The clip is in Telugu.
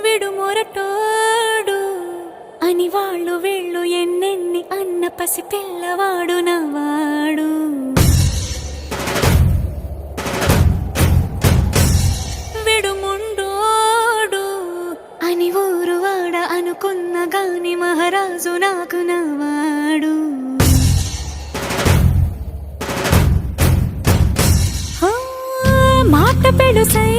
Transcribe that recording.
విడు మొరటోడు అని వాళ్ళు వీళ్ళు ఎన్నెన్ని అన్న పసి పిల్లవాడు నవ్వాడు. విడు ముండోడు అని ఊరు వాడ అనుకున్న గాని మహారాజు నాకు నవ్వాడు. మాట పెడుసై